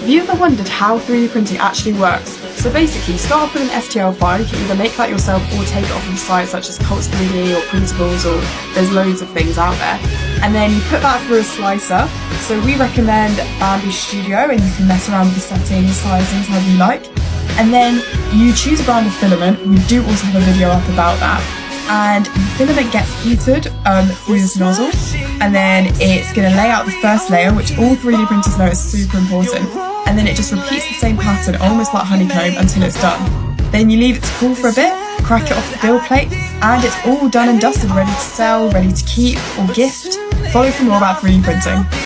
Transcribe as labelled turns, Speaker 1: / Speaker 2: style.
Speaker 1: you ever wondered how 3D printing actually works? So basically, start off with an STL file. You can either make that yourself or take it off of sites such as Cults 3D or Printables, or there's loads of things out there. And then you put that through a slicer. So we recommend Bambu Studio, and you can mess around with the settings, sizings, however you like. And then you choose a brand of filament. We do also have a video up about that. And the filament gets heated through this nozzle, and then it's going to lay out the first layer, which all 3D printers know is super important. And then it just repeats the same pattern, almost like honeycomb, until it's done. Then you leave it to cool for a bit, crack it off the build plate, and it's all done and dusted, ready to sell, ready to keep or gift. Follow for more about 3D printing.